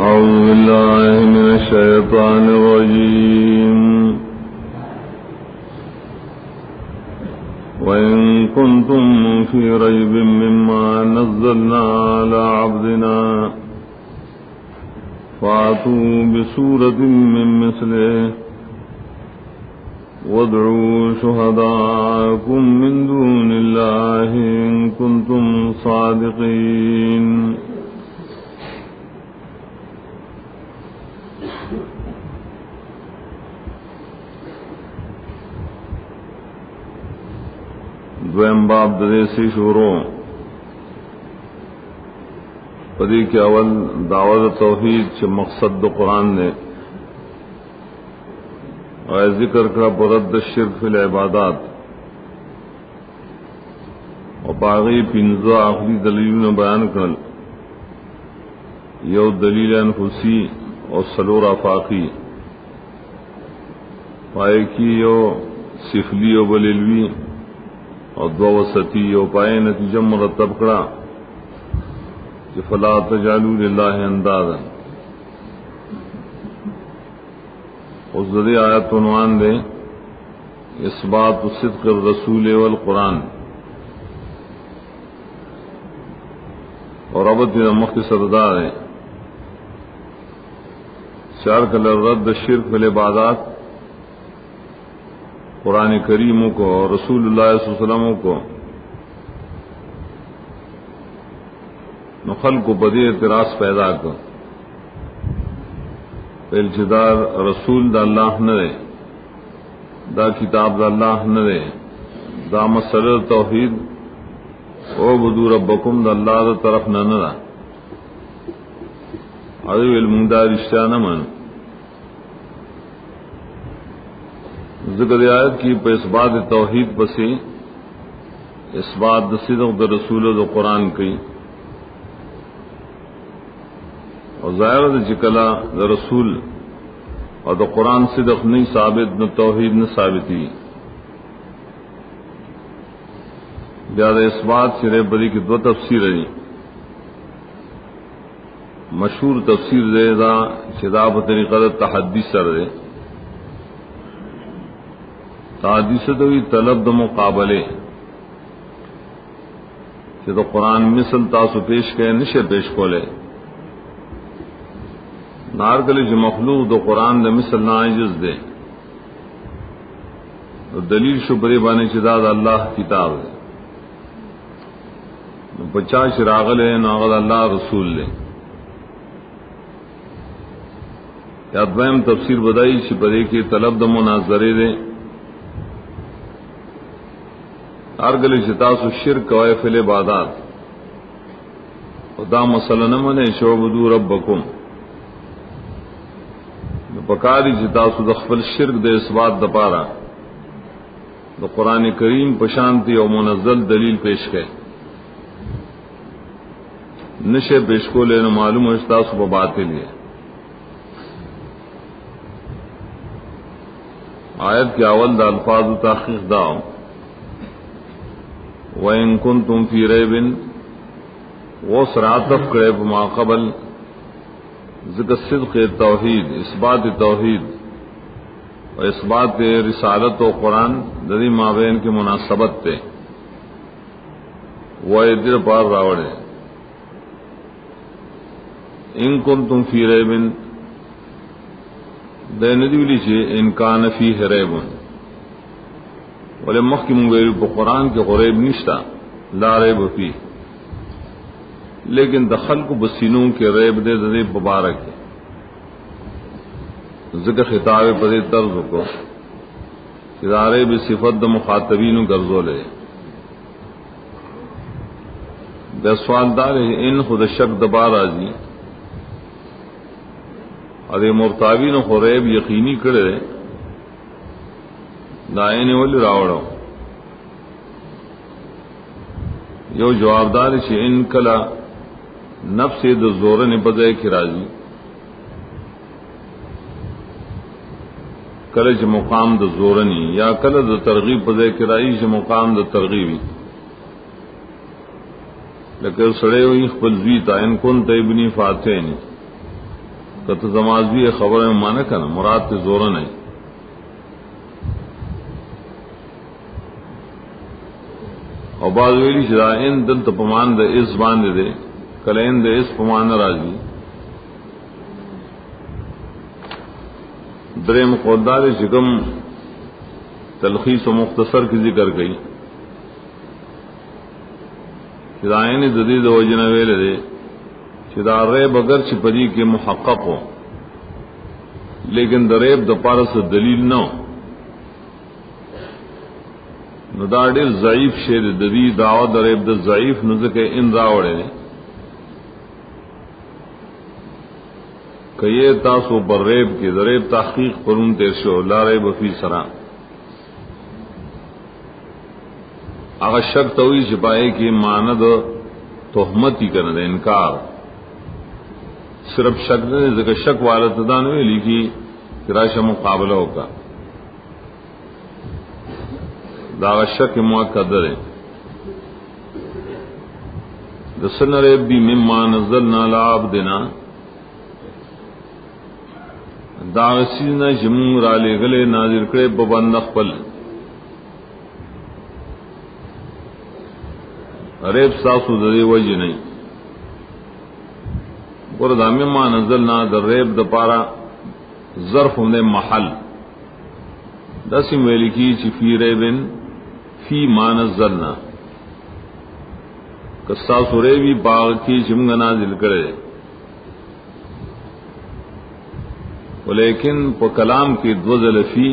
أعوذ بالله من الشيطان الرجيم وإن كنتم في ريب مما نزلنا على عبدنا فأتوا بسورة من مثله وادعوا شهداءكم من دون الله إن كنتم صادقين. دویم باب دریسی شروع پدی کے اول دعوت توحید چھ مقصد دو قرآن نے اور ذکر کا برد شرک فی العبادات اور باغی پنزا آخری دلیل نے بیان کر یو دلیل انفسی اور سلور آفاقی پائے کی یو سفلی و بلیلوی اور دو وسطی و پائے نتیجہ مرتب کرا کہ فلا تجعلوا للہ اندادا. اس ذریعہ آیت عنوان دے اثبات صدق الرسول والقرآن اور ربط مختصر دار ہے چار کلر رد شرک فی العبادات قرآن کریم کو اور رسول اللہ صلی اللہ علیہ وسلم کو نخل کو بدی اعتراض پیدا کر الجدار رسول دا اللہ نہ رے دا کتاب دا اللہ نہ رے دا مسئلہ توحید او بدو ربکم دا اللہ دا طرف نہ نہ را عدو المدہ رشتہ نہ من ذکر آیت کی پہ اثبات توحید پسی اثبات دا صدق دا رسول دا قرآن کی اور ظاہر دا چکلا دا رسول اور دا قرآن صدق نہیں ثابت نہ توحید نہ ثابتی زیادہ اثبات سرے بری کی دو تفسیر ہے مشہور تفسیر دے دا شدا بطریقہ دا تحدی سر دے تحدی سے تو طلب دا مقابلے کہ تو قرآن مثل تاسو پیش کرے نشے پیش کو لے نارکلی جو مخلوق دو قرآن دا مثل ناجز دے دلیل شبری بانے چداد اللہ کتاب دے پچاس راغل ہے ناغل اللہ رسول لے یا دویم تفسیر بدائی شپرے کی طلب دا مناظرے دے ارگل چتاس شرک کوئے فی العبادات دا مسئلہ نمنے شعبدو ربکم پکاری چتاس دخفل شرک دے اثبات دپارا دا قرآن کریم پشانتی اور منزل دلیل پیش کے نشے پیش کو لینا معلوم اشتاس و باطل ہے. آیت کے اول دا الفاظ و تحقیق داؤ وَإِن كُنتُمْ فِي رَيْبٍ وہ سراتف قریب ما قبل ذکر صدق توحید اثبات توحید اور اثبات رسالت و قرآن دری مابین کی مناسبت تے وہ ادھر پار راوڑے ان کنتم فی ریب دے ندیولی چھے ان کان فیہ ریب ولے مخی منگویری پا قرآن کے غریب نشتا لا ریب فی لیکن دخل کو بسینوں کے ریب دے دے مبارک ہے ذکر خطاب پدے طرز کو ادارے بھی صفت دا مخاطبین گرزو لے بے سوال دار ہے ان خود شک دبار آجی ارے مرتابین خو ریب یقینی کرے دائن ولی راوڑو یو جوابدار چھ ان کلا نفس د زورن بدے کی راضی کلج مقام د زورنی یا کل د ترغیب بدے کی راضی چھ مقام د ترغیبی لیکن سڑے ہوئی خپل زوی تا ان کن ابنی فاتحین کت زمازوی خبر میں مانا کنا مراد تے زورا نہیں. اور بعض ویلی چدا ان دل تپمان دے اس باندے دے کلین دے اس پمان راضی درم قدار شکم تلخیص و مختصر کی ذکر گئی چدائن جدید وجن ویل دے چدا ریب اگر چپری کے محقق ہو لیکن دریب دپارس دلیل نہ نداڑ ضعیف شیر ددی دعوت دریب د ضعیف نزک ان راوڑے کہ یہ تاسو پر ریب کے دریب تحقیق پرون تیر شو لا ریب فی سرا اگر شک توئی چھپائے کہ ماند تہمت ہی کرنا دے انکار صرف شک نے ذکر شک والدان میں لکھی کہ راشا مقابلہ ہوگا داغ شک موقع ہے دسن ریب بھی مما نزلنا لعبدنا داغ سیزنا جمون را لے گلے نازل کرے ببند خپل ریب ساسو دے وجہ نہیں اور دا مما نزلنا در ریب دا پارا ظرف نے محل دسم ویلی کی چی فی ریبن فی ما نزلنا کساسو ریبی باغ کی جمگا نازل کرے ولیکن پا کلام کی دوزل فی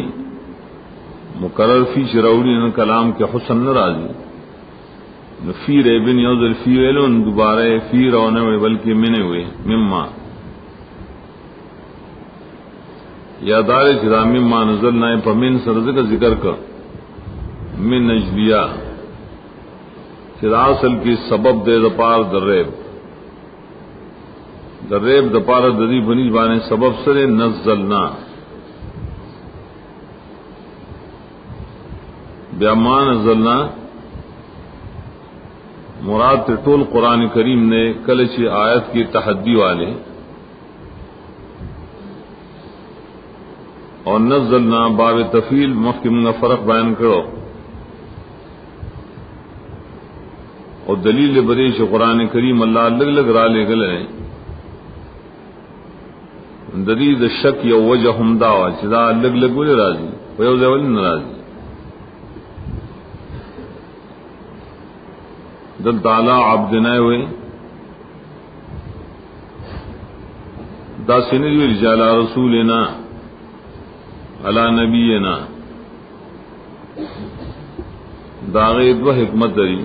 مقرر فی چراؤڑی ان کلام کے حسن نرازی فی ریبن یوزل فی ویلون دوبارہ فی رونے ہوئے بلکہ منے ہوئے مما یادار چدا مما نزلنا پا من سرزک ذکر کا من نجلیہ چدا اصل کی سبب دے دپار در ریب در ریب دپار ددی بنی بانے سبب سرے نزلنا بیاما نزلنا مراد ٹول قرآن کریم نے کلچی آیت کی تحدی والے اور نزلنا باب تفیل مخکم کا فرق بیان کرو اور دلیل بدیش قرآن کریم اللہ لگ لگ را لے گلے دلیل شک یا وجہ ہمدا چدا لگ لگ بولے راضی ویوزے ولی ناراضی دل تعالی عبدنا ہوئے دا سنجو رجال رسولنا علی نبینا داغید و حکمت دری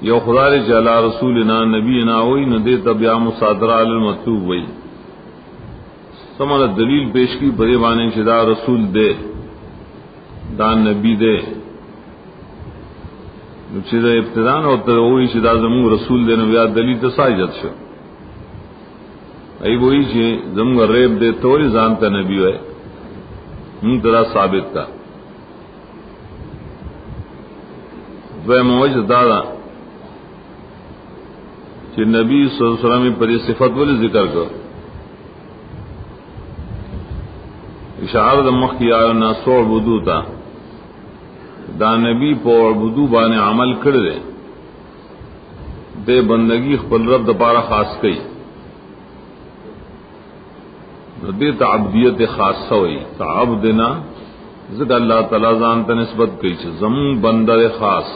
یو خدا رجال رسولنا نبینا ہوئی ندے تبیا مصادرہ علی المطلوب ہوئی سمانا دلیل پیش کی بڑے بانے شدا رسول دے دان نبی دے چیزا ابتدان ہوتا ہے وہی چیزا زمون رسول دے نو یاد دلیل تساجت شو ای وہی چی زمون ریب دے توری زانتا نبی ہوئے من ترا ثابت کا دوے موجہ دادا چی نبی صلی اللہ علیہ وسلم پر یہ صفت والی ذکر کر اشعار دمخ کی آئے ناسو عبدو تا دا نبی پو عبدو بانے عمل کردے دے بندگی خپل رب دپارا خاص کئی دے تا عبدیت خاص ہوئی تا عبدنا ذکر اللہ تعالی زانتا نسبت کئی چھ زمون بندر خاص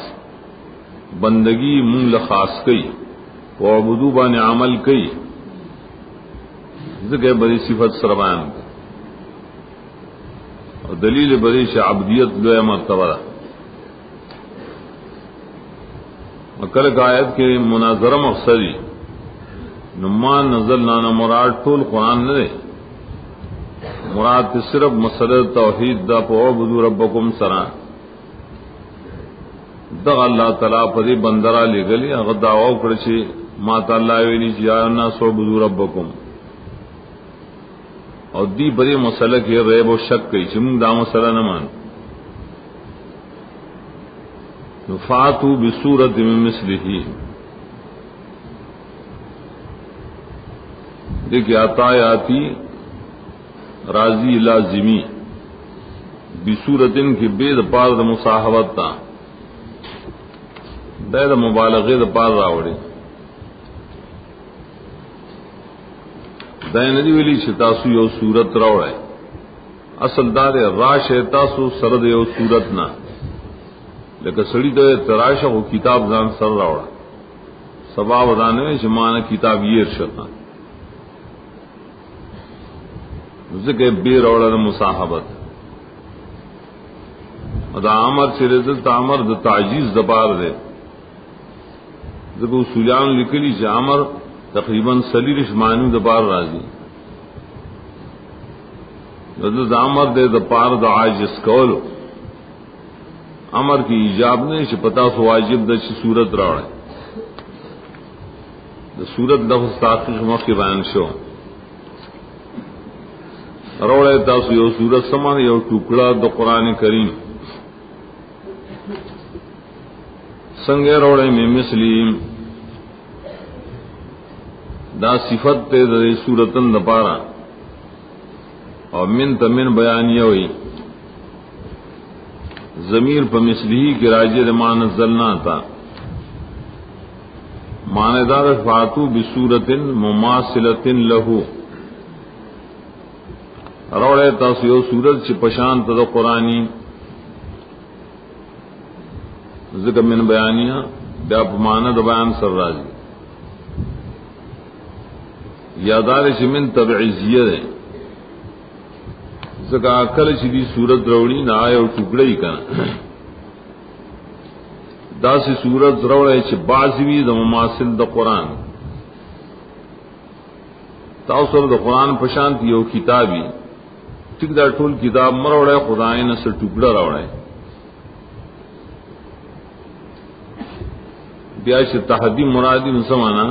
بندگی من لخاص کئی پو عبدو بانے عمل کئی ذکر بڑی صفت سربان اور دلیل بڑی چھ عبدیت لوے مرتبہ مکر آیت کے مناظرہ مقصدی نمان نزل نانا مراد طول قرآن نہ دے مراد صرف مسئلہ توحید دا فاعبدوا ربکم سرا دغ اللہ تعالی پدی بندرا لے گلی اگر دعوی کرچی ما تعالی ویلی یا الناس اعبدوا ربکم اور دی بڑی مسئلہ کے ریب و شک کی چم دا مسئلہ نہ مان فاتوا بسورۃ من مثلہ دیکھیں آتی راضی لازمی بصورتن کی بے د پار د مصاحبت تا د مبالغه د پار راوړي دا ندی ویلی چې تاسو یو صورت راوړئ اصل دار راشه تاسو سره د یو صورت نه لکه سړی د تراشه او کتاب ځان سره راوړه سبا ودانه چې معنی کتاب یې ارشتا ذکر بے راوړه مصاحبت دا امر چې رزق امر د تعجیز زبار ده ذکر اصولیان لیکلی چې امر تقریبا سلیرش معنی د بار راځي د امر د پار د عاجز کول امر کی ایجاب نے چې پتا سو واجب د صورت راوړي د صورت لفظ تحقیق مخکې بیان شو راوړی تاسو یو صورت سمان یو ټوکړه د قران کریم څنګه راوړی می مسلم دا صفت ته د صورتن د پارا اور من تمن بیانیه وی ضمیر په مثلی کی راجع مان نزلنا تا ماندار فاتو بصورت مماثلۃ له راوړی تاسو یو صورت چې پشان ته د قرآنی ذکر من بیانیه دا په معنا د بیان سره راځي یادار چې من تبعیضیه ده ځکه عقل چې دی صورت راوړي نه آیو ټوکړی کړه دا سي صورت راوړی چې بعضوی د مماثل د قرآن تاسو د قرآن په شان یو کتابي ټیک دا ټول کتاب مروړی خدای نه سره ټوکړه راوړی بیا چې تحدی مرادی مسمانا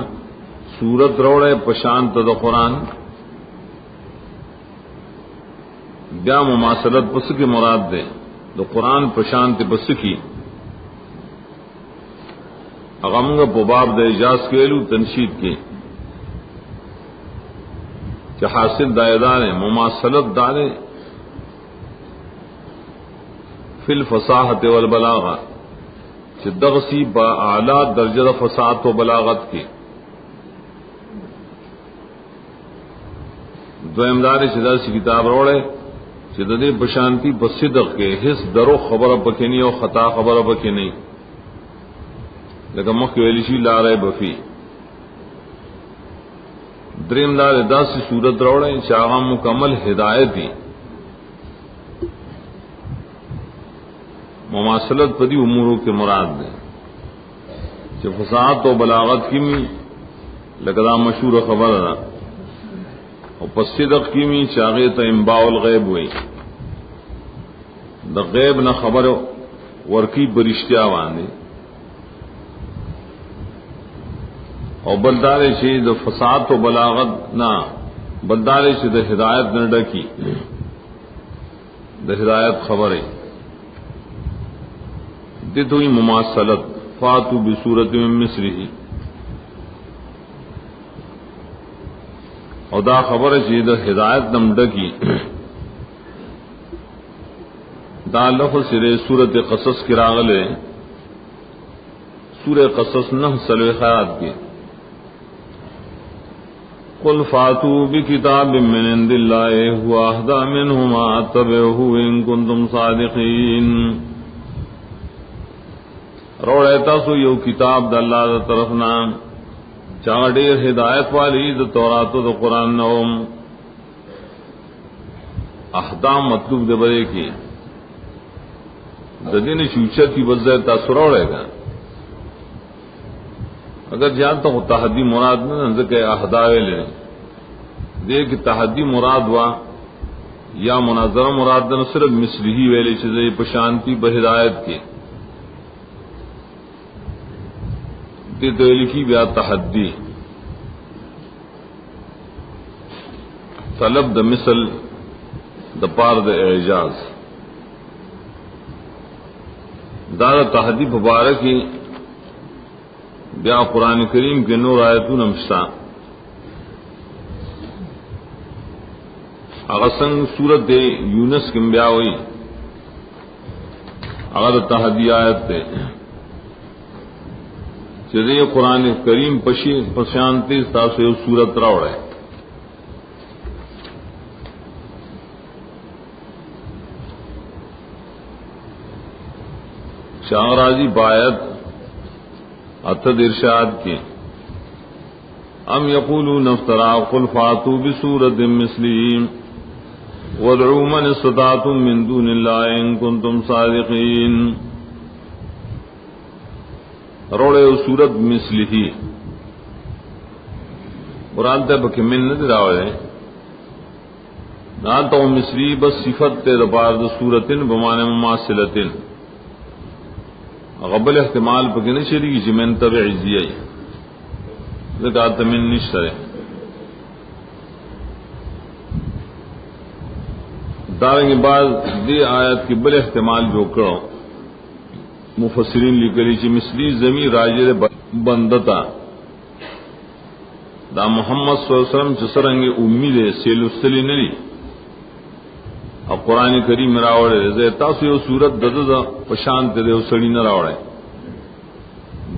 صورت روڑے پشان ته د قرآن بیا مماثلت پس کی مراد دے د قرآن پشان ته پس کی اغمغ باب د اجاز کېلو تنشید کې چې حاصل دایدار مماثلت دار فی الفصاحت والبلاغه چې دغسی با اعلی درجه د فصاحت او بلاغت کې دویمدار چې داسې کتاب راوړی چې د دې بشانتی په صدق کې هیڅ درو خبره پکې نه او خطا خبره پکې نه لکه مخکې ویل شي لا ریب فی دریمدار داسې صورت راوړی چې هغه مکمل ہدایت دی مماثلت پدی اموروں کے مراد دے چې فصاحت و بلاغت کی می لکدا مشہور خبر دا او پصدق کی می چاغه ته انباء الغیب وئی د غیب نه خبر ورکی برشتیا باندې او بلدار شي د فصاحت و بلاغت نه بلدار شي د ہدایت نه ډکی د ہدایت خبره دتوئی مماثلت فاتو بصورت من مثله او دا خبر چې د ہدایت نمډکی دا لفظ سره سورۃ قصص کی راغله سورۃ قصص 9 آیات کی قل فاتو بکتاب من عند الله هو اهدى منهما اتبعه ان كنتم صادقین روڑے تاسو یو کتاب د الله تر طرف نام چا ډیر ہدایت والی د تورات او د قران نوم احکام مطلوب دی بره کی د دین شوچت کی وجہ تاسو روڑے گا اگر جان تو تحدی مراد نه ځکه احداوی لري دې کی تحدی مراد وا یا مناظره مراد نه صرف مثلی ویلې چې په شانتی به ہدایت کی لکھی بیا تحدی طلب د مثل د پار د اعجاز دار تحدی مبارک بیا قرآن کریم کے نور آیتون امشتا اغسنگ صورت یونس کم بیا ہوئی اگر تحدی آیت تے چدے قرآن کریم پشانتی تاسو یو صورت راوڑے شاہ راضی بایت اتد ارشاد کی ام یقولون افترا قل فاتوا بسورۃ مثلہ وادعوا من استطعتم من دون اللہ ان کنتم صادقین. روڑے سورت مثلہ قرآن تے بکی من ندی راوڑے نا تو مثلی بس صفت تے دپار دا سورتن بمانے مماثلتن غبل احتمال پکی نشری کی من تبع عزیائی ذکات من نشترے دارنگی بعد دی آیت کی بل احتمال جو کرو مفسرین لکلی چی مثلی زمین راجر بندتا دا محمد صلی اللہ علیہ وسلم چسرنگی امید سیل استلی نلی اب قرآن کریم راوڑے زیتاسو یو صورت دا پشانت دے سڑی نراوڑے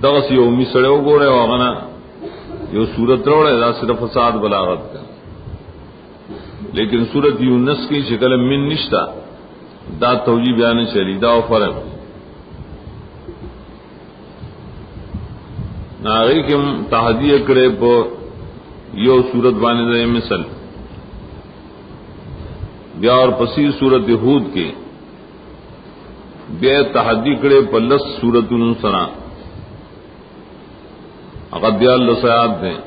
دغس یو امید سڑے ہو گو رہے واغنا یو صورت راوڑے دا صرف فساد بلاغت کا لیکن صورت یونس کی شکل من نشتا دا توجیہ بیان چلی دا فرق ناغی کم تحدیع کرے پا یو صورت بانے دے مثل بیا اور پسی صورت ہود کے بیا تحدیع کرے پا لس صورتن سنا اقد بیا لسیات دیں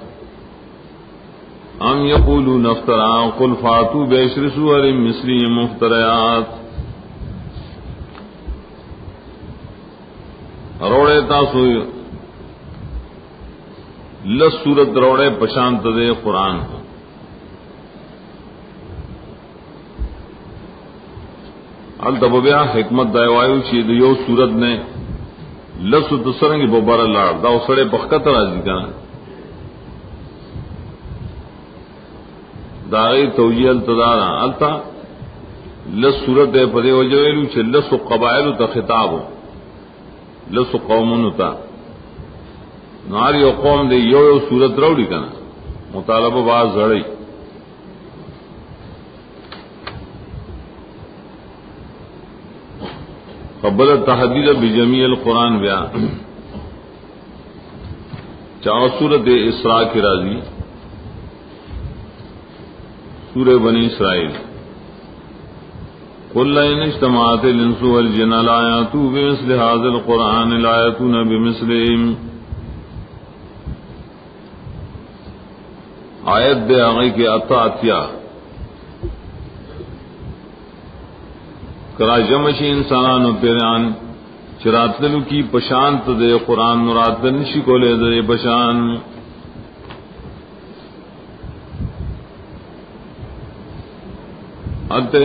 ام یقولون افترا قل فاتوا بعشر سور مثلی مفتریات. روڑے تاسو لس صورت روڑے پشانت دے قرآن التبیا حکمت دایوایو چی دیو صورت نے لس تسرنگی ببارا لار دا سڑے بخت راضی کنا داغی توجیہ التدارا التا لس صورت دے پدے وجویلو چی لس قبائلو تا خطابو لس قومنو تا ناری و قوم دے یو صورت روڑی کنا مطالبہ باز زڑی قبل تحدید بجمیع القرآن بیا چاہو صورت اسراء کی راضی سورہ بنی اسرائیل قل لئن اجتمعت الانس والجن لا یاتوا بمثل هذا القرآن لا یاتون بمثله. آیت دے آگئی کے اتیا کرا جمشی انسانانو پیران چراتلو کی پشانت دے قرآن مراتل شکولے دے پشان انتے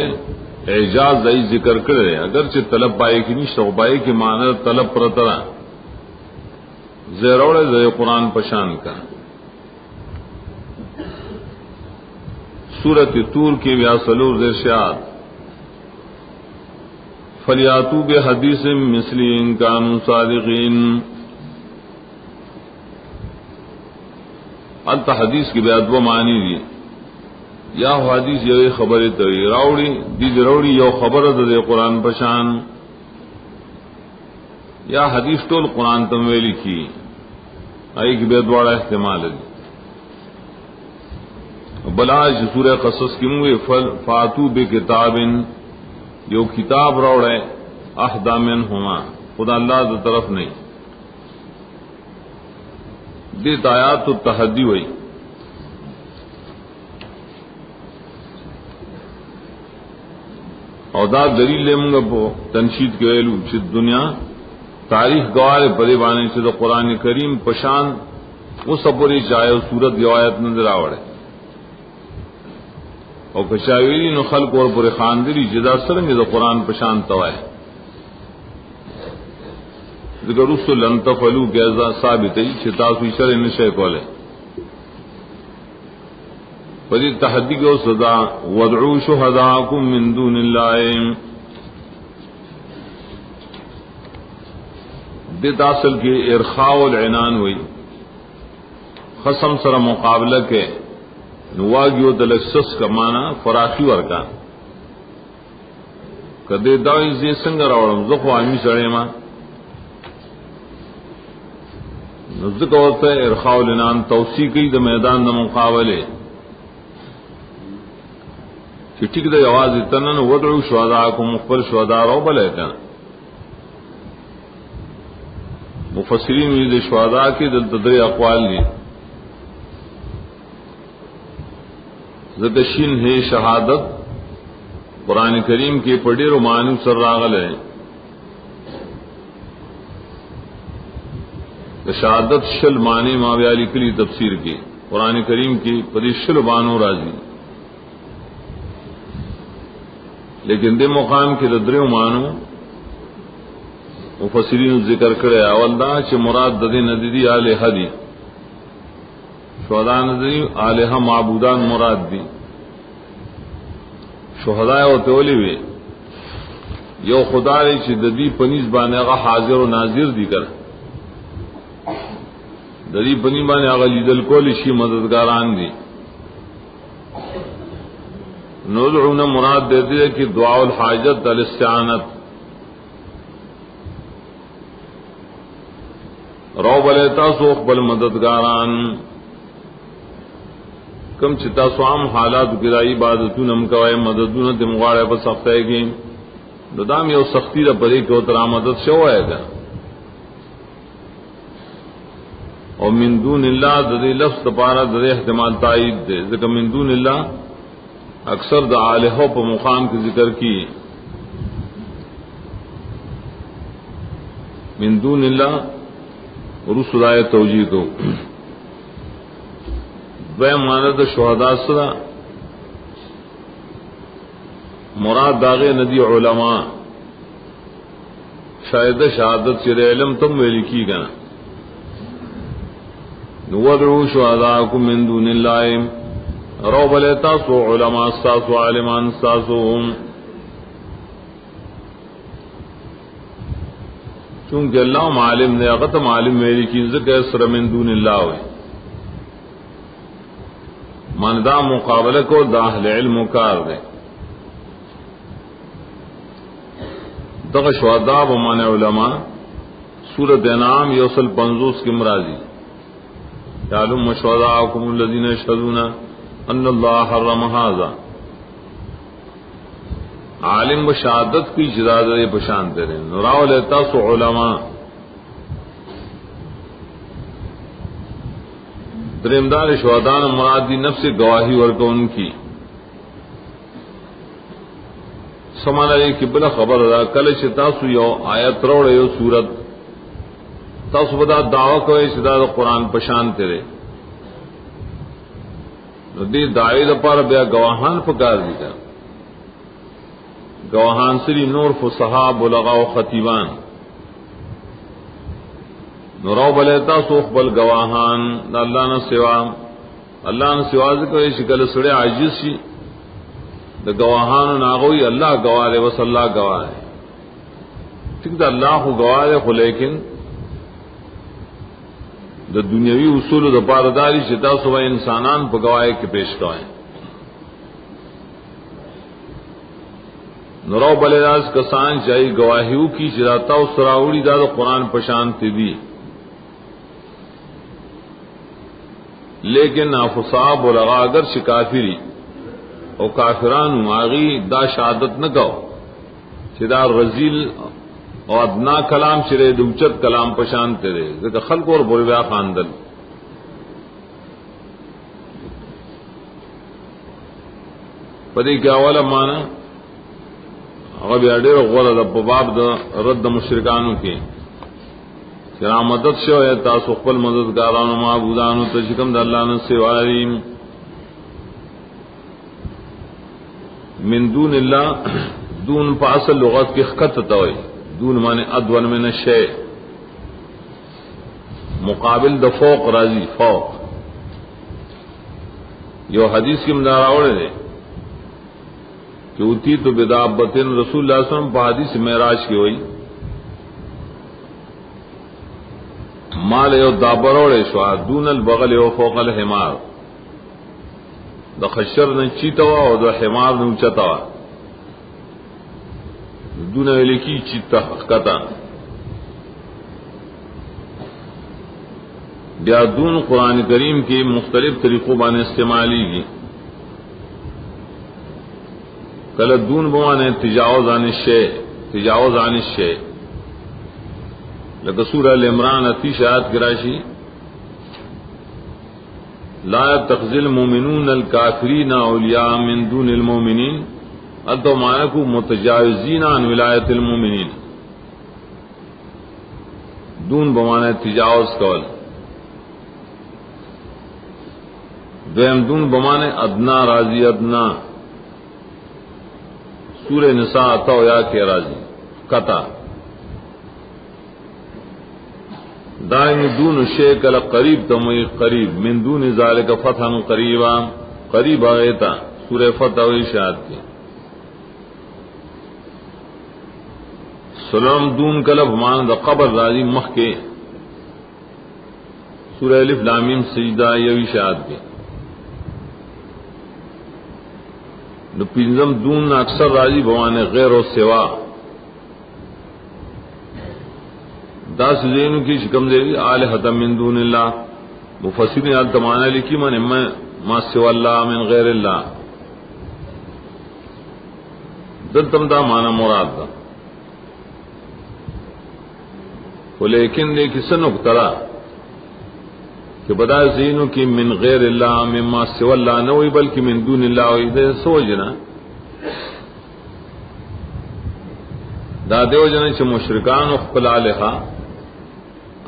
اعجاز دائی ذکر کرے اگرچہ طلب پائے کی نہیں شعبائے کی معنی طلب پر طرح زیروڑے دے قرآن پشان کا. سورت طور کی بیاسلور درشاد فلیاتو بحدیث مثلی ان کانوا صادقین. انت حدیث کی بیادبہ معنی دی یا حدیث یو خبر توی راوڑی دی راوڑی یو خبر دے قرآن پشان یا حدیث ٹول قرآن تمویلی کی آئی کی بیدواڑا احتمال دی. بلاج سورہ قصص کی موئے فاتو بکتاب یو کتاب راوڑے احدا منہما خدا اللہ دی طرف نہیں دیت آیات تو تحدی ہوئی اور دا دلیل لے منگا پو تنشید کے ویلو چھ دنیا تاریخ گوارے پدے بانے چھ دا قرآن کریم پشان وہ سپوری چاہے سورت روایت نظر آوڑے اور کشاویری نو خلق اور پورے خاندری جدا سرنگ دا قرآن پشان توائے ذکر رسول انتفلو گیزا ثابت ہے چھ تاسوی شرع نشے کولے پدی تحدی کو صدا وادعوا شہداءکم من دون اللہ، دیت اصل کی ارخاء العنان ہوئی، خصم سر مقابلہ کے نواگیو دلکسس کا معنی فراخی ورکا کدے داوی زی سنگ راوڑم زخو آمی سڑے ما نزدک ہوتا ہے ارخاء العنان توسیقی دا میدان دا مقابلے کہ ٹھیک دا آواز اتنن ودعو شہداءکم مخبر شہداء رو بلے کنا مفسرین میں دے شہداء کی دل تدری اقوال لی زدشین ہے شہادت قرآن کریم کے پڑے رومانو سر راغل ہے شہادت شل معنی ماویالی کلی تفسیر کی قرآن کریم کی پری شل بانو راضی لیکن دے مقام کے ددریو مانو مفسرین ذکر کرے اول دا چھ مراد ددی ندی آلہہ دی شہداء ندی آلہہ معبودان مراد دی شہداء و تولی وی یو خدا ری چھ ددی پنیز بانے اغا حاضر و ناظر دی کر ددی پنیز بانے اغا لیدل کولی شی مددگاران دی ندعون مراد دیتی ہے کہ دعاء الحاجت الاستعانت رو بلیتا سوخ بل مددگاران کم چتا سو عام حالات گرائی عبادتون ہم کوئے مددون تم غاڑے پر سخت ہے گی ددام یو سختی دا پری کہ اترا مدد شو ہے گا اور من دون اللہ ددی لفظ تپارا ددی احتمال تائید دے ذکر من دون اللہ اکثر دا آلہوں پر مقام کی ذکر کی من دون اللہ رسول آئے توجیہ کو بے ماند شہداء صدا مراد داغے ندی علماء شاید شہادت چر علم تم ویلی کی گنا ودعوا شہداءکم من دون اللہ رو بلیتا سو علماء استاسو عالمان استاسو چونکہ اللہ عالم نے اغتم عالم میری کی ذکر سر من دون اللہ ہوئی ماندہ مقابلہ کو داخل علم کار دے دغ شہداء بمان علماء سورۃ انعام یوصل 50 کی مرازی یعلم شہداءکم الذین یشهدون ان اللہ حرم ھذا عالم بشہادت کی جداد بشان تیرے نراو لیتا سو علماء درمدار شہدان مرادی نفس گواہی ورکو ان کی سمانا لے کہ بلا خبر دا کل تاسو یو آیت روڑے یو سورت تاسو بدا دعوی کوئے شداد قرآن پشان تیرے دی داعی لپار بیا گواہان پکار دی کر گواہان سری نور فصحا بلغا و خطیبان نورو بلیتا سوخ بل گواہان دا اللہ نہ سوا ذکر شکل سڑے عاجز شی دا گواہان ناغوی اللہ گواہ دے بس اللہ گواہ ہے ٹھیک دا اللہ کو گواہ دے خو لیکن دا دنیاوی اصول دا پارداری چتا صبح انسانان پا گواہی کے پیش کوئیں نرو بلیراز کسان چاہی گواہیوں کی چراتا و سراوڑی دا قرآن پشان تیدی لیکن نافصاب و لغا اگر شکافری او کافران آغی دا شہادت نکو چدا رزیل اور ادنا کلام چرے دوچت کلام پشان تیرے ذکر خلق اور بولویا خاندل پدی کیا والا مانا غبی اڈیر غور دا باب دا رد مشرکانو کی چرا مدد شو ہے تاسو خپل مددگارانو معبودانو تشکم دا اللہ نے سواریم من دون اللہ دون پا اصل لغت کی خط توئی دون مانے ادون من الشیء مقابل د فوق راضی فوق یو حدیث کی مداراوڑے دے کہ اتی تو بدابتن رسول اللہ صلی اللہ علیہ وسلم پا حدیث معراج کی ہوئی مال یو دابروڑے شوا دون البغل یو فوق الحمار دا خشر نے چیتوا اور دا حمار نے اونچتوا دون لکی چیتا کتا بیا دون قرآن کریم کی مختلف طریقوں بانے استعمالی کی کل دون بوانے تجاوز عن الشیء لکہ سورہ العمران 30 آیات کی راشی لا يتخذ المؤمنون الكافرين اولیاء من دون المؤمنین اتو معنی کو متجاوزین عن ولایت المؤمنین دون بوانے تجاوز کول دویم دون بمانے ادنا راضی ادنا سورہ نساء تو یا کے راضی قطع دائم دون شیک قریب تمئی قریب من دون ذالک فتحا قریبا قریب آغیتا سورہ فتح و اشاعت کی سلام دون کلب مان دا قبر راضی مخ کے سورہ الف لام میم سجدہ و اشاعت کی نو پنزم دون اکثر راضی بوانے غیر و سوا دا سزینو کی شکم دے گی آلہۃ من دون اللہ مفسرین آل تمانا لکی من ما سوا اللہ من غیر اللہ دلتم دا مانا مراد دا لیکن دے کس نقطرہ کہ بدا زینو کی من غیر اللہ مما سوا اللہ نوی بلکہ من دون اللہ ہوئی دے سوجنا دا دیو جنا چھ مشرکان اخپل آلہا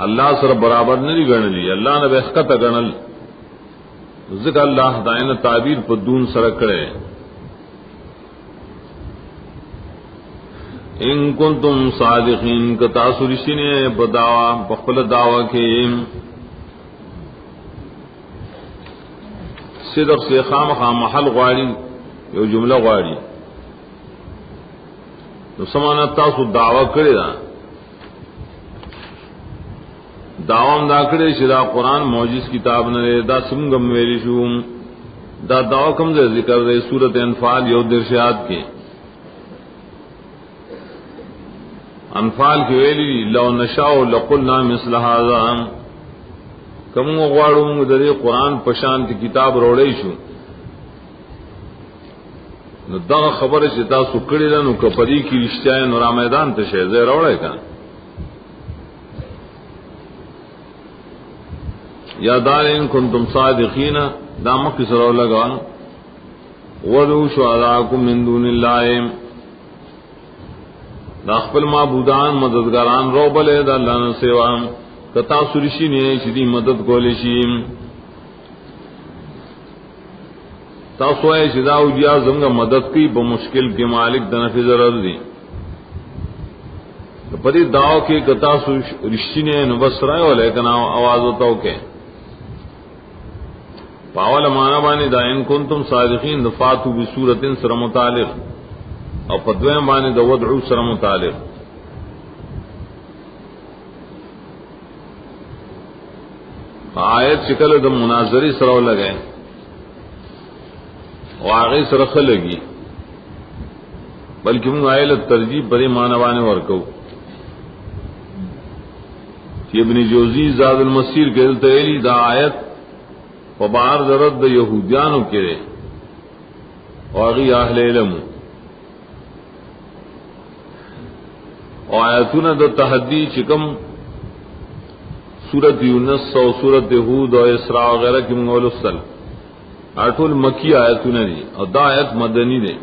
اللہ سر برابر نہیں گن لی اللہ نے بحقت گنل ذکر اللہ دائن تعبیر پر دون سرکڑے ان کنتم صادقین کتاسرشین بدعوا بخبل دعوی کے صدق سے خام محل غاری یو جملہ غاری تو سمانا تاسو دعوی کرے دا دعوام دا کرے شدا قرآن معجز کتاب نرے دا سمگم ویلی شوم دا دعوی کم دے ذکر دے سورت انفال یو درشیات کے انفال کی ویلی لو نشاء لقلنا مثل هذا کم غواړو موږ د قرآن پشان کی کتاب روړی شو نو دا خبره چې تاسو کړی ده نو کپری کی رښتیا نو را میدان ته شه زه روړی کا یا دارین کنتم صادقین دا مخ سره لگا ولو شهداکم من دون الله دا خپل معبودان مددگاران رو بلے دا اللہ نے سیوام کتا سرشی نے شدی مدد کولی شیم تاسو ہے شدا اوجیا زنگا مدد کی بمشکل کے مالک دنفی ضرر دی پدی دعو کے کتا سرشی نے نبس رائے ہو لیکن آواز ہوتا ہو کے پاول مانا بانی دا ان کنتم صادقین دفاتو بصورت سر متعلق اور پدویم بانی دا ودعو سر متعلق آیت شکل دا مناظری سرو لگے واقعی سرخ لگی بلکہ من آئیل ترجیب بری معنی ورکو کہ ابن جوزی زاد المسیر کے دلتیلی دا آیت فبار درد دا یہودیانو کرے واقعی اہل علم و آیتون دا تحدی چکم سورت یونس و سورت ہود و اسراء وغیرہ کی منگول السل آٹول مکی آیتون دی اور دا آیت مدنی دے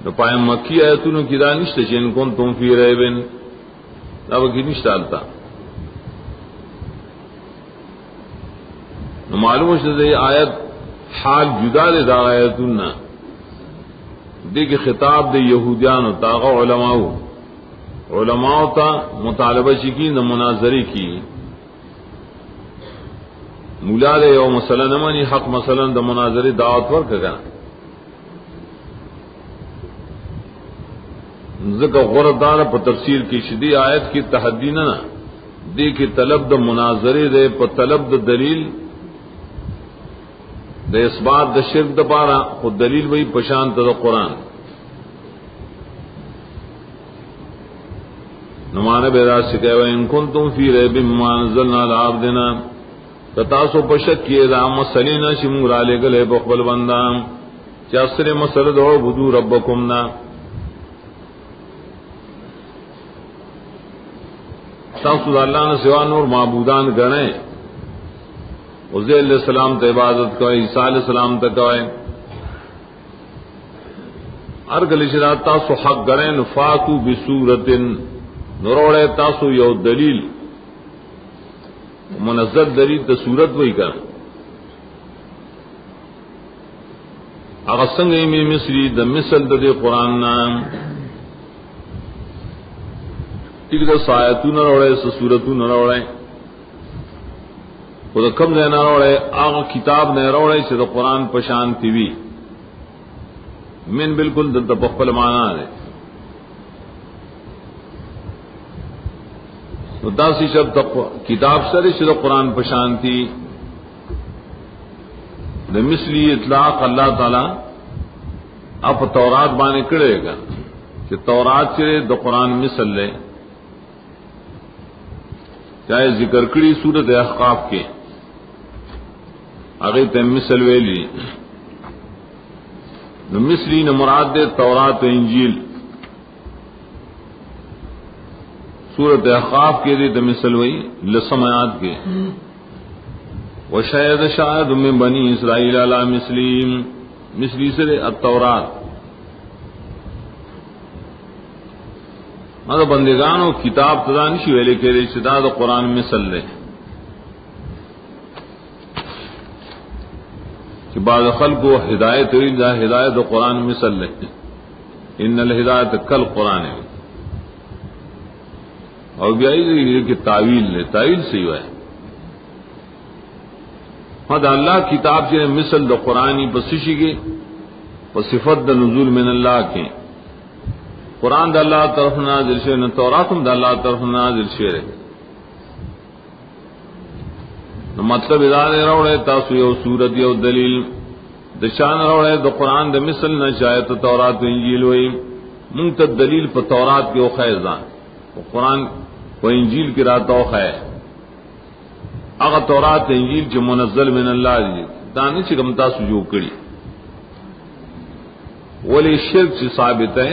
دا پائیں مکی آیتون کی دا نشتا چین کون تم فی ریبن دا وکی نشتا آلتا معلوم ہے کہ آیت حال جدا دے دا آیتون نا دے کہ خطاب دے یہودیان تاغا علماء تا مطالبہ چکی نہ مناظری کی مولا دے یو مسئلہ نمانی حق مثلا دا مناظری دعوت ورکا ذکر غرد دار پر تفسیر کی شدی آیت کی تحدی نہ دی کی طلب دا مناظری دے پر طلب دا دلیل دا اثبات دا شرک دا پارا خود دلیل وہی پشان تا دا قرآن نمانے بیرا سکے وَإِن كُنتُم فِي رَيْبٍ مِّمَّا نَزَّلْنَا عَلَىٰ عَبْدِنَا تتاسو پشک کیے دا مسلینا شمور آلے گلے بقبل بندام چاسر مسل دعو بدو ربکمنا تاسو دا اللہ نے سوا نور معبودان گنے عزیز علیہ السلام تا عبادت کوئے عیسیٰ علیہ السلام تا کوئے ارگل شرات تاسو حق گنے نفاتو بسورت نروڑے تاسو یو دلیل منزل دلیل تا صورت وہی کر اغسنگ ایمی مصری دا مثل دا دے قرآن نام ٹھیک دا سایتو نروڑے سا صورتو نروڑے خدا کم دے نروڑے آغا کتاب نروڑے چھ دا قرآن پشان تیوی من بالکل دلتا پخپل مانا دے داسی شب کتاب سر شد قرآن پشانتی دا مثلی اطلاق اللہ تعالی اب تورات بانے کڑے گا کہ تورات چرے دا قرآن مثل لے چاہے ذکر کڑی صورت احقاف کے اگر تے مثل ویلی دا مثلی نمراد دے تورات و انجیل سورت احقاف کے دی مثل وہی لسم آیات کے وشاید شاید من بنی اسرائیل علی مسلم مثلی سے التورات مطلب بندگانو کتاب تدانشی ویلے کے دی شداد قرآن مثل لے کہ بعض خلق و ہدایت دا ہدایت قرآن مثل لے ان الہدایت کل قرآن ہے اور بیائی کہ تعویل لے تعویل سے ہی ہے مد اللہ کتاب سے مثل دا قرآنی پسشی کے صفت دا نزول من اللہ کے قرآن دا اللہ طرف نازل شے نہ توراتم دا اللہ طرف نازل شے مطلب ادارے روڑے تاسو یو سورت یو دلیل دا شان روڑے دا قرآن دا مثل نہ چاہے تو تورات و انجیل ہوئی منتد دلیل پر تورات کے او خیزان قرآن و انجیل کی راتو خیر اگر تورات انجیل جو منزل من اللہ دی دانی چی کمتا سجو کری ولی شرک چی ثابت ہے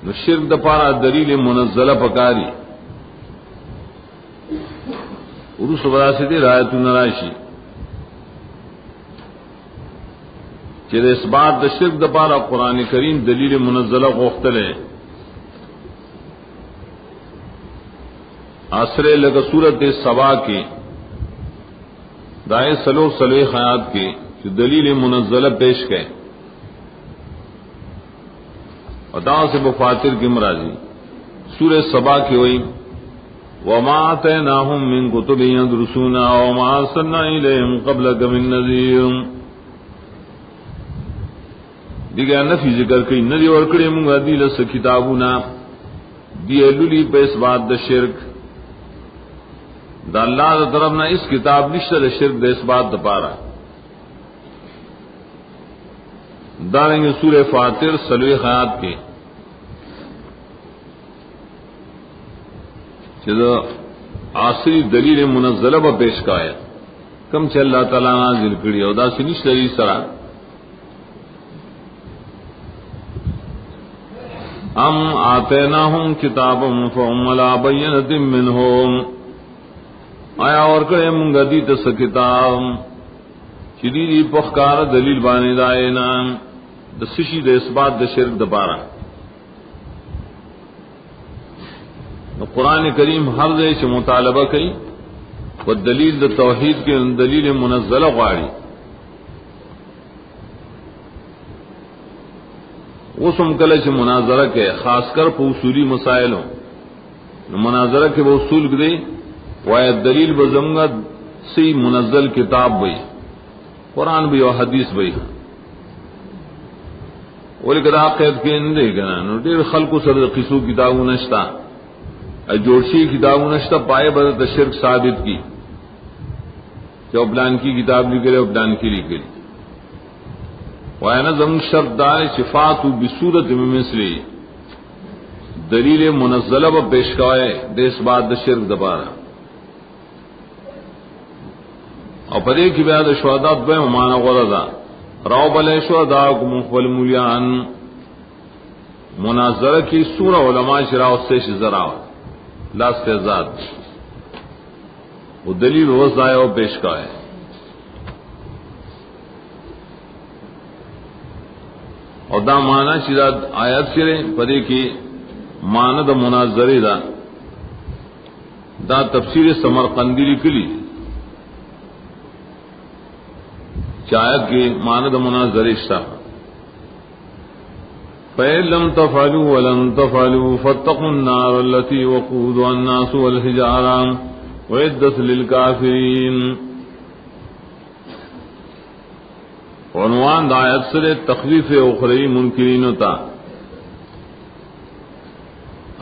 نو شرک دا پارا دلیل منزلہ پکاری ارس بدا سے دی رایت نراشی چی دا اس بات دا شرک دا پارا قرآن کریم دلیل منزلہ غختل ہے آسرے لگا صورت سبا کے دائیں سلو سلوے خیات کے جو دلیل منزلہ پیش گئے ادا سے بفاتر کی مرادی سورہ سبا کی ہوئی وما آتیناہم من کتب یدرسونا وما ارسلنا الیہم قبلک من نذیر دیگر نفی ذکر کئی ندی ورکڑے منگا دی لس کتابونا دی ایلولی پہ اس بات دا شرک دا اللہ دا طرف نہ اس کتاب نشتہ دا شرک دا اس بات دا پارا دارنگے سورہ فاتر سلوی خیات کے چیزا آسری دلیل منزلہ با پیش کایا کم چھ اللہ تعالیٰ نازل کری او دا سی نشتہ ری سرا ام آتیناہم کتابم فهم لا بینت منہم آیا اور کرے منگا دی تس کتاب شدیدی پخکار دلیل بانے دائینا دسشی دا اثبات دا شرک دا پارا قرآن کریم ہر دے چھ مطالبہ کئی و دلیل دا توحید کے دلیل منزلہ غاری وہ سمکل چھ مناظرہ کے خاص کر پہ اصولی مسائلوں مناظرہ کے وہ اصول دے وایا دلیل بزمگا سی منزل کتاب بھئی قرآن بھی اور حدیث بھئی ولی کدا قید کے اندے کنا نو دیر خلق سر قصو کتابوں نشتا جوڑشی کتابوں نشتا پائے بدت شرک ثابت کی کہ ابلان کی کتاب لکھے ابلان کی لکھے وائنا زم شرط دار شفاعت بصورت میں مثلی دلیل منزلہ و پیش کوئے دیس بعد شرک دبارا اور پدے کی بیاد شہدات بے مانا غرضا راو بلے شہداءکم والمولیان مناظرہ کی سورہ علماء شراء سے شزراء لا استعزاد وہ دلیل وضعی و پیش کوئے اور دا مانا چیزاد آیت شرے پدے کی مانا دا مناظری دا تفسیر سمرقندی لکلی چاہت کی مانا دا مناظری شتا فَإِن لَّمْ تَفْعَلُوا وَلَن تَفْعَلُوا فَاتَّقُوا النَّارَ الَّتِي وَقُودُهَا النَّاسُ وَالْحِجَارَةُ وَأُعِدَّتْ لِلْكَافِرِينَ عنوان دا آیت سے تخویف اخروی منکرین ہوتا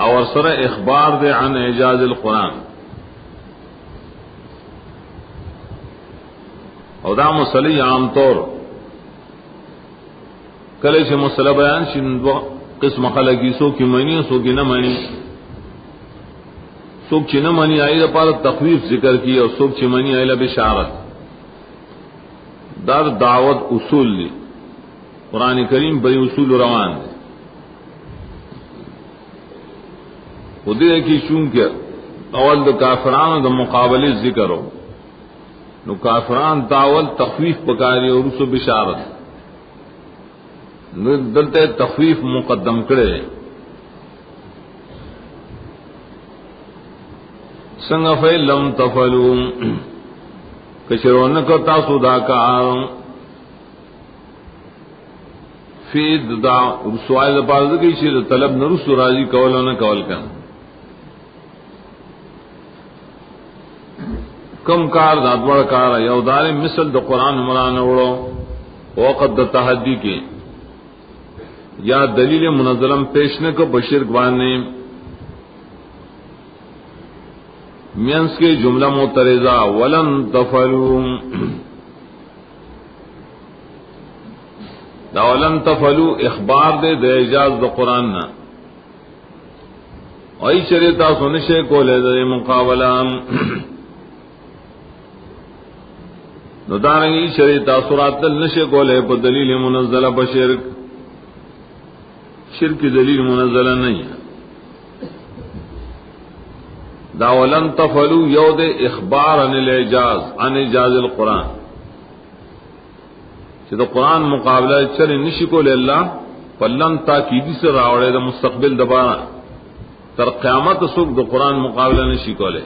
اور سر اخبار دے عن اعجاز القرآن اور دا مسئلہ عام طور کلے سے مسئلہ بیان شند قسم خلقی سو کی منی سو کی نہ منی سوک چی نہ منی آئی دا پار تخویف ذکر کی اور سوک چی منی آئی بشارت در دعوت اصول لی قرآن کریم بڑی اصول روان دے خودی ہے کہ چونکہ اول دا کافران دا مقابل ذکر ہو نو کافران تاول تخویف پکاری اور اس بشارت دلتے تخویف مقدم کرے سنگ فی لم تفلو کچرون کرتا سودا کار فی دا سوال پارد کی شیر طلب نرس راضی کول نہ کول کن کم کار داد بڑا کار یو دار مثل دا قرآن مران وڑو وقت دا تحدی کے یا دلیل منظلم پیش نہ کو بشرک بانے مینس کے جملہ معترضہ ولن تفعلوا دا ولن تفعلوا اخبار دے دے اجاز دا قرآن نا اوئی شریطہ سنشے کو لے دے مقابلہ نو دارنگی شریطہ سرات نشے کو لے پر دلیل منزلہ بشرک شرک دلیل منزلہ نہیں ہے دا ولن تفعلوا یود اخبار عن الاعجاز عن اعجاز القرآن کہ دا قرآن مقابلہ چلے نشکو لے اللہ پلن تاکیدی سے راوڑے دا مستقبل دبارا تر قیامت سوک دا قرآن مقابلہ نشکو لے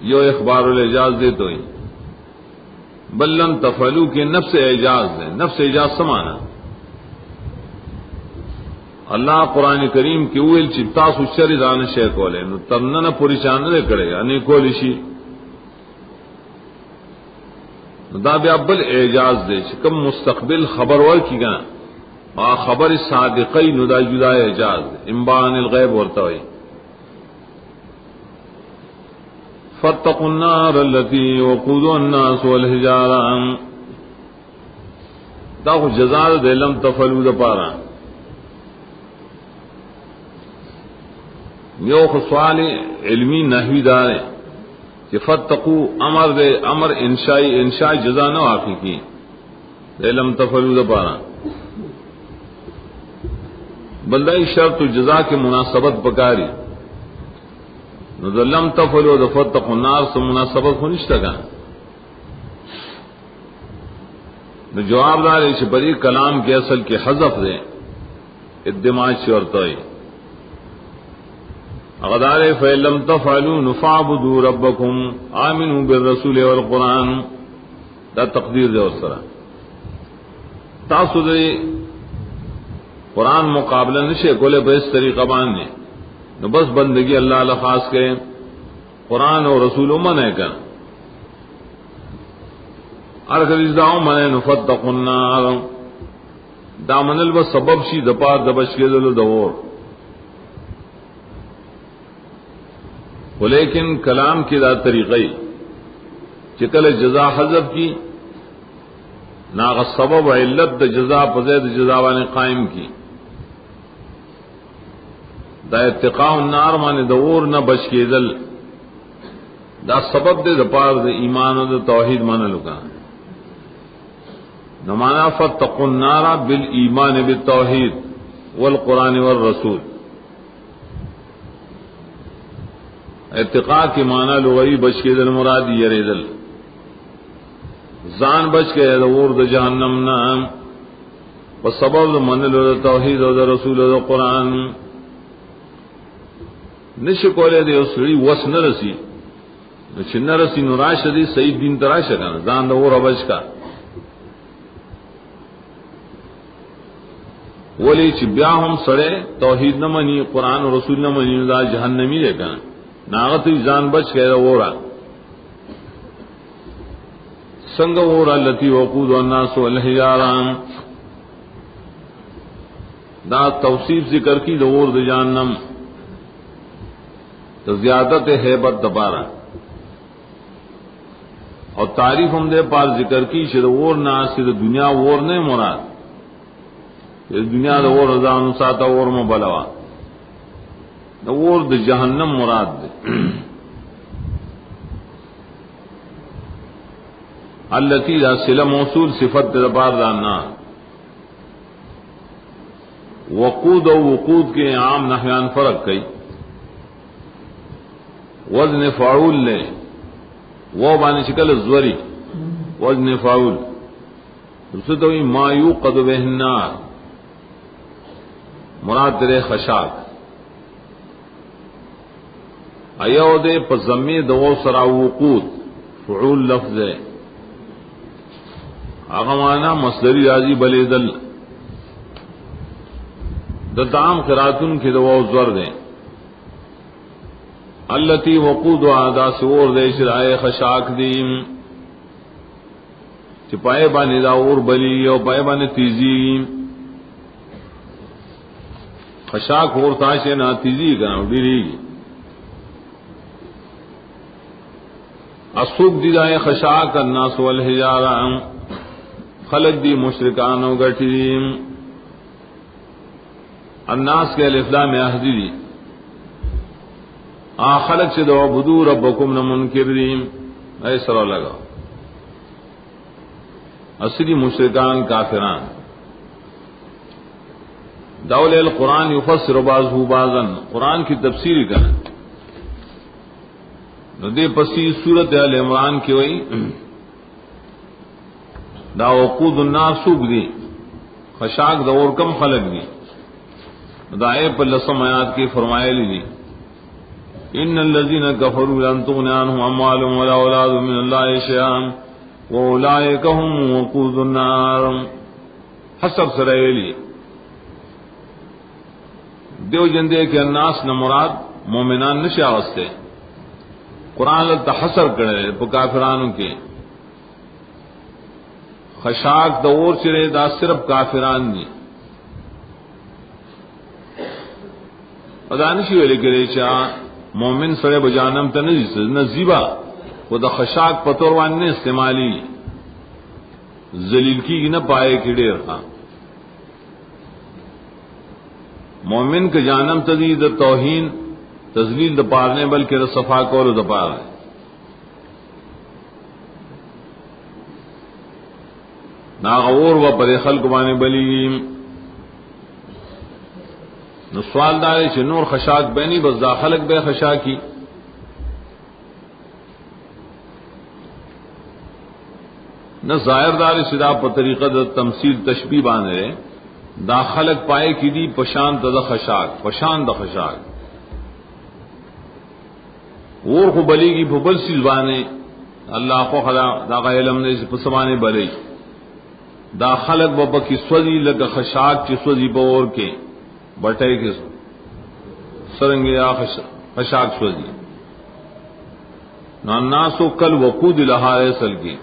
یو اخبار الاعجاز دے تو ہی بلن تفعلوا کے نفس اعجاز دے نفس اعجاز سمانا اللہ قرآن کریم کی اویل چی تاسو شری دان شے کولے نو ترنن پوری چان دے کرے گا نہیں کولی شی دا بیا بل اعجاز دے چی کم مستقبل خبر ور کی گا خبر صادقی نو دا جدا اعجاز دے انبان الغیب ورتا ہوئی فاتقوا النار التي وقودها الناس والحجارة دا خو جزا دے لم تفعلوا دا پارا یو سوال علمی نحوی دار ہے کہ فتقو امر دے امر انشاء جزا نہ واقع کی لم تفعلوا دا پارا بلدائی شرط و جزا کے مناسبت پکاری نو دا لم تفعلوا دا فتقوا النار سے مناسبت ہو نشتا گا نو جواب دار ہے کہ بری کلام کے اصل کے حذف دے ادماج شورتائی اغدار فَإِن لَّمْ تَفْعَلُوا فَاعْبُدُوا رَبَّكُمْ آمِنُوا بِالرَّسُولِ وَالْقُرْآنِ دا تقدیر دے اور سرا تاسو دے قرآن مقابلہ نشے کولے بس طریقہ باندھنے نو بس بندگی اللہ خاص کے قرآن اور رسول من ہے کر ارکل داو من نفتق النار دا منل و سبب شی دپار دبش کے دل دور. ولیکن کلام کی دا طریقی چکل جزا حذف کی ناغ سبب علت دا جزا پزید جزا وانے قائم کی. دا اتقاء النار مانے دور نہ بچ کے دل دا سبب دے دپار دا ایمان و دا توحید مانا لکا نمانا فتقوا النار بالایمان بالتوحید والقرآن والرسول. اتقاء کی معنی لغوی بچ کے دل مراد یری دل زان بچ کے دور دا جہنم نام و سبب دا منل دا توحید و دا رسول و دا قرآن. نشکولے دے اسری وس نرسی چن رسی نراش دی صحیح دین تراش کنا زان دا اور بچ کا ولی چی بیا ہم سڑے توحید نہ منی قرآن و رسول نہ منی دا جہنمی دے کنا ناغت جان بچ کے وورا سنگ وورا لتی وقود الناس والحجاران دا توصیف ذکر کی دور د جہنم تو زیادت ہیبت دبارا اور تعریف ہم دے پار ذکر کی شد وور نہ صرف دنیا وور نہیں مراد دنیا دا وور رضا انساتا وور میں بلوا نور د جہنم مراد دے. التی دا صلہ موصول صفت دبار دانا وقود و وقود کے عام نحیان فرق کئی وزن فاعول لے وہ بانے شکل الزوری وزن فاعول رسطوی ما یوقد بہ النار مراد تیرے خشاک ایو دے پزمی دو سرا وقود فعول لفظ ہے آغا مانا مصدری راضی بلے دل دتام قراتن کی دو زور دیں التی وقود آدا سور دے شرائے خشاک دیم چپائے بانے دا اور بلی او پائے بانے تیزی خشاک اور تاشے نا تیزی کا ڈیری اسوق دی دائے خشاک الناس والحجارہ خلق دی مشرکان و گٹیم الناس کے الفلام احدی دی خلق سے دو عبدو ربکم نمنکرین ایسر لگا اصلی مشرکان کافران دول القرآن یفسر بعضہ بعضا قرآن کی تفسیر کریں دے پسی سورت آل عمران کی وئی دا وقود الناس سوق دی خشاک دا اور کم خلق دی دا اے پر لسم آیات کی فرمائے لی ان الذين كفروا لن تغني عنهم اموالهم ولا اولادهم من الله شيئا واولئك هم وقود النار حسب سرائیلی دیو جندے کے الناس نہ مراد مومنان نشا واسطے قرآن حسر کرے کافرانوں کے خشاک دور چرے دا صرف کافران دی ادانشی والے کرے چاہ مومن سڑے بجانم تا نزیبا وہ دا خشاک پتوروان نے استعمالی ذلیل کی نہ پائے کہ ڈیر ہاں مومن کے جانم تدی دا توہین تذلیل دا پارنے بلکہ دا صفا کول دا پارنے ناغور و پر خلق بانے بلیم نو سوال دارے چھ نور خشاک بینی بس دا خلق بے خشاکی نہ ظاہر دار صدا پر طریقہ دا تمثیل تشبیہ بانے رہے دا خلق پائے کی دی پشان دا خشاک پشان دا خشاک اور کو بلی کی بھبل سی زبانے اللہ کو خدا دا علم نے پسوانے بلی دا خلق بابا کی سوزی لگا خشاک چی سوزی بور کے بٹے کے سرنگ یا خشاک سوزی ناسو کل وقود لہا سل کی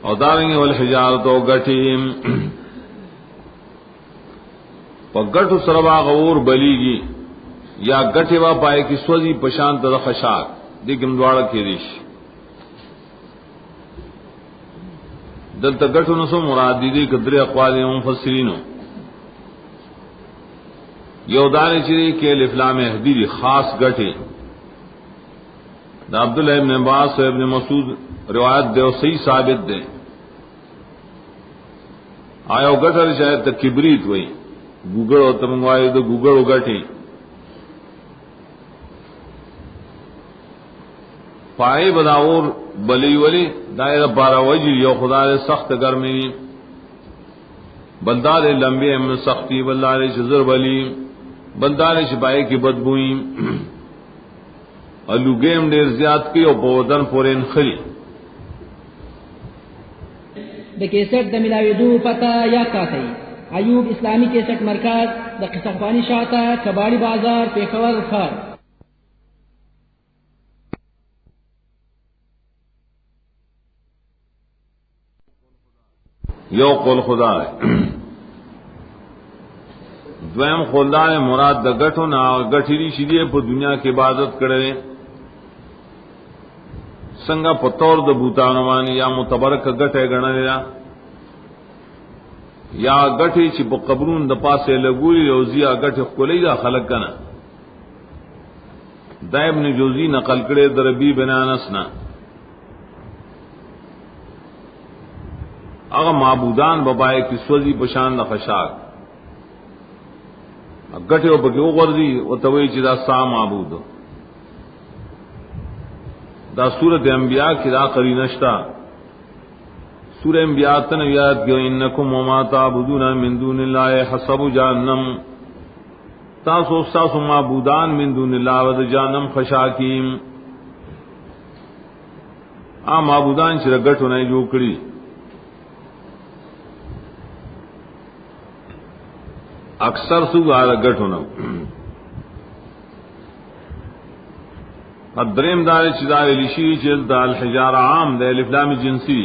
اور دارنگی والحجارت و گٹیم و گٹو سربا غور بلیگی یا گٹے وا پائے کی سوزی پشانت دا خشاک دیکھم دوارا کی ریش دلتا گٹو نسو مراد دی قدر اقوال مفسرینو یو دانے چری کہ الافلام حدیدی خاص گٹے دا عبداللہ ابن عباس و ابن مسعود روایت دے و صحیح ثابت دے آیا گٹر شاید تا کبریت ہوئی گوگڑ ہوتا منگوائی تو گوگڑ گٹی پائے بداور بلی ولی دائرہ بارہ وجی یو خدا دے سخت گرمی بلدار لمبی امن سختی بلدار شزر بلی بلدار شپائے کی بدبوئی الوگیم دیر زیاد کی او پودن پورین خری د کیسٹ د ملاویدو پتہ یا کاتی ایوب اسلامی کیسٹ مرکز د قصفانی شاہتا کباڑی بازار پیښور خار یو قول خدا ہے دویم خلدان مراد د گٹو نا گٹھری شریع پر دنیا کی عبادت کرے سنگا پتور د بوتانوانی یا متبرک گٹے گڑنے یا گٹی چی پا قبرون د پاسے لگولی روزیا گٹی خلی دا خلق کنا دا ابن جوزی نقل کرے در ربی بن انسنا اگا معبودان ببائے کی سوزی پشان دا خشاک گٹے و بکی غردی و توئی چی دا سا معبود دا سورت انبیاء کی دا قری نشتا سورہ انبیاء تنویات کہ انکم وما تعبدون من دون اللہ حسب جہنم تاسو ساسو معبودان من دون اللہ ود جہنم خشاکیم آ معبودان چرا گٹو نئی جو کری اکثر سو آرہ گٹو نو دریم دار چیزا ویلیشی چیز دا الحجار عام دا الافلام جنسی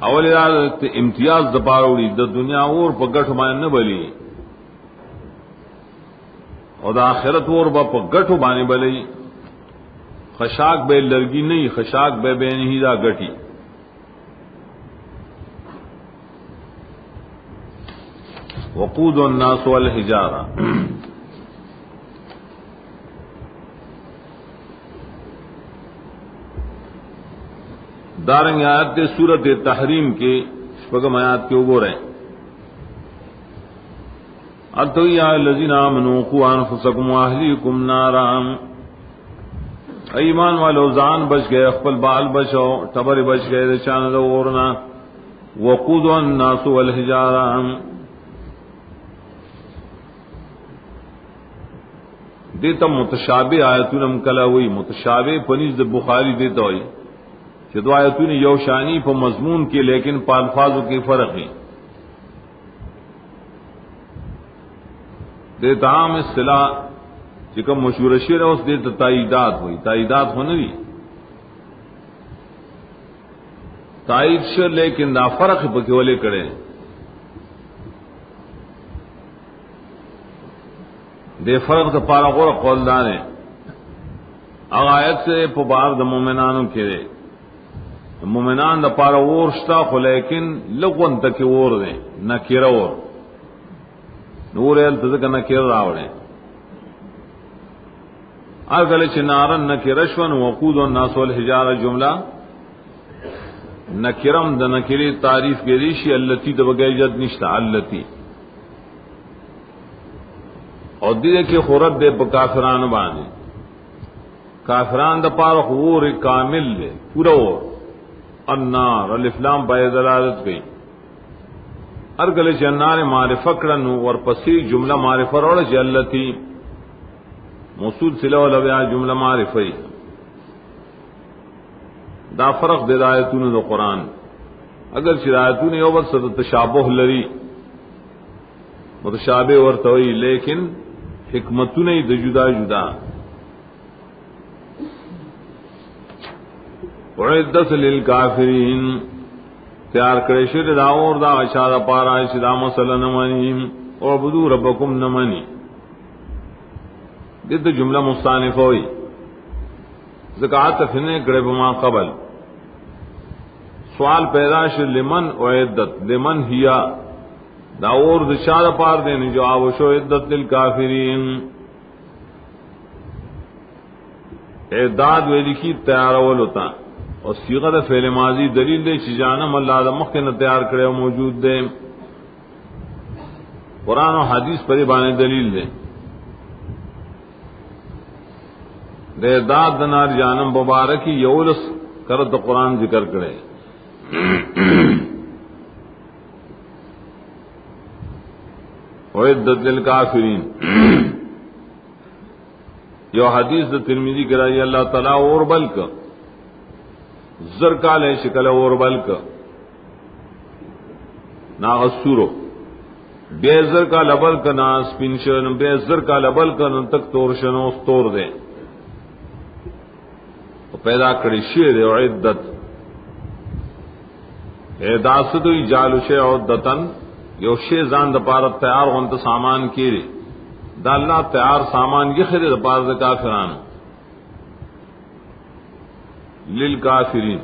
اولی دار امتیاز دا پاروڑی دا دنیا اور پا گٹو بانے نبلی اور دا آخرت اور پا گٹو بانے بلی خشاک بے لرگی نہیں خشاک بے نہیں دا گٹی وقود الناس والحجارہ دارنگ آیات کے سورت تحریم کے شپگم آیات کے اوگو رہے اتوی یا الذین آمنوا قوا انفسکم واہلیکم نارا ایمان والو زان بچ گئے اخپل بال بچو ٹبر بچ گئے چاند اورنا وقود الناس والحجارہ دیتا متشابہ آیتونم کلا ہوئی متشابہ پنیز بخاری دیتا ہوئی کہ دو آیتون یو شانی پا مضمون کی لیکن پا الفاظوں کی فرق ہیں دیتا عام اصطلاح چکم مشہور شیر ہے اس دیتا تائیدات ہوئی تائیدات ہونے دی تائید شر لیکن دا فرق پکی والے کرے دے فرق دا پارا غور قولدان ہے آیت سے پا بار دا مومنانوں کے دے مومنان دا پارا ورشتا خو لیکن لغون تکی ور دے نکیر ور نور ایل تذکر نکیر راوڑے اگلے چنارن نکیرشون وقود الناس والحجارہ جملہ نکرم دا نکری تعریف کے ریشی اللتی دا بگئی جد نشتا اللتی اور دیدے کہ خورت دے پا کافران بانے کافران دا پارا خور کامل دے پورا ور النار الافلام بای دلالت گئی ارگلے چھ النار معرفہ کرنو ورپسی جملہ معرفہ روڑا چھ اللتی موصول صلح و لبیا جملہ معرفی دا فرق دے آیتون دا قرآن اگر چھ آیتون یو بس تشابہ لری متشابہ ورتوئی لیکن حکمتون دا جدا جدا اعدت للکافرین تیار کرے شر دا اور دا اشارہ پارا شدا مسئلہ نمانی اعبدوا ربکم نمانی دید جملہ مستانف ہوئی زکاة فنے کرے بما قبل سوال پیدا شر لمن اعدت لمن ہیا دا اور دا اشارہ پار دینے جو آوشو اعدت للکافرین اعداد ویلی کی تیار اول ہوتا اور صیغہ دا فعل ماضی دلیل دے چی جانم اللہ دا مخ نہ تیار کرے و موجود دے قرآن و حدیث پر بانے دلیل دے دے اعداد دنار جانم مبارکی یولس کرد قرآن ذکر کرے وعدت للکافرین یو حدیث دا ترمذی کرائی اللہ تعالیٰ اور بلک زرکال ہے شکل اور بلک نا غسورو بے زرکا لبل کا نا سپنشن بے زرکا لبل کا نا تک تورشنو ستور دے پیدا کری شیر عدت اعداد جالو شے عدتن یو شے زان دا پارت تیار غنت سامان کیری دا اللہ تیار سامان یہ خرید پار دا کافران للکافرین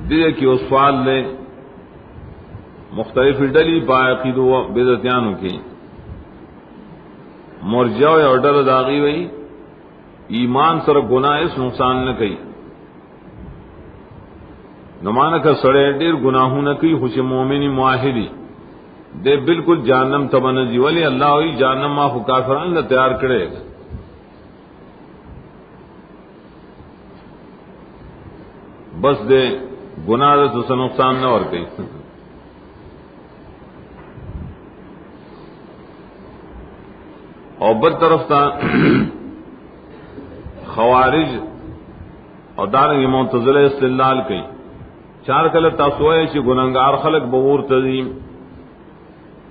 دیئے کی اس سوال لے مختلف ڈلی باقید و بدعتیانوں کی مرجع اور ڈر داغی وئی ایمان سر گناہ اس نقصان نہ کئی نمانا کا سڑے دیر گناہوں نہ کی خوش مومنی معاہدی دے بالکل جہنم تمنجی ولی اللہ ہوئی جہنم ما خو کافران نہ تیار کرے گا بس دے گناہ دے تو نقصان نہ اور کئی اور بد طرف تا خوارج اور دارنگی معتزلہ استدلال کئی چار کل تاسوئے چی گناہگار خلق بور تزیم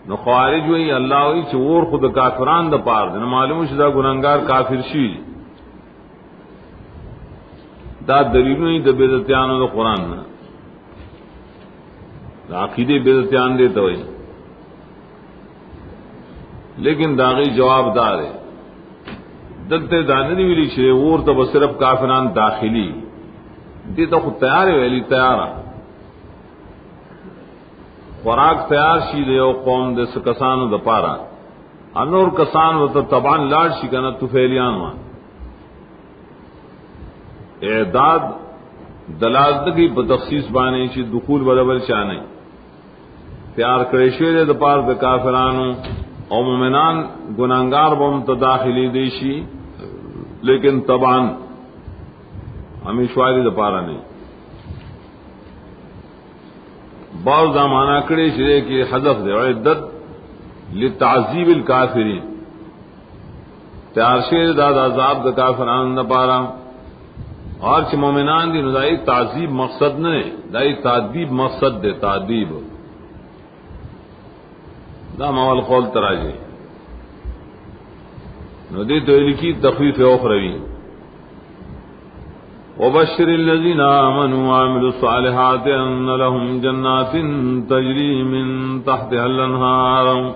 نو خوارج ہوئی اللہ ہوئی چی اور خود کافران دا پار دے نو معلوم شدہ گناہگار کافر شی دا دلیلوں ہی دا بیدتیانو دا قرآن نا دا عقیدے بیدتیان دیتا ہوئی لیکن داغی جواب دار ہے دلتے داندی ویلی چھے اور تا صرف کافران داخلی دیتا خود تیار ہے ویلی تیارا خوراک تیار شی دے او قوم دے سکسانو دا پارا انور کسانو تا تبان لاڑ شی کنا تفیلیان وان اعداد دلالتگی بتخصیص بانے چی دخول بدبل چانے تیار کریشوی دے دا پار دا کافرانو او مومنان گناہگار بم تداخلی دیشی لیکن تبان ہمیشواری دا پارا نہیں بعض زمانہ کڑے شرے کی حذف دے عدت لتعذیب الکافرین تیار شیر داد عذاب دا کافران دا پارا اور چھ مومنان دی ندائی تعذیب مقصد نہیں دائی تعذیب مقصد دے تعذیب دا مول قول تراجی ندی تو لکھی تخفیف اخروی وبشر الذين آمنوا وعملوا الصالحات أن لهم جنات تجري من تحتها الأنهار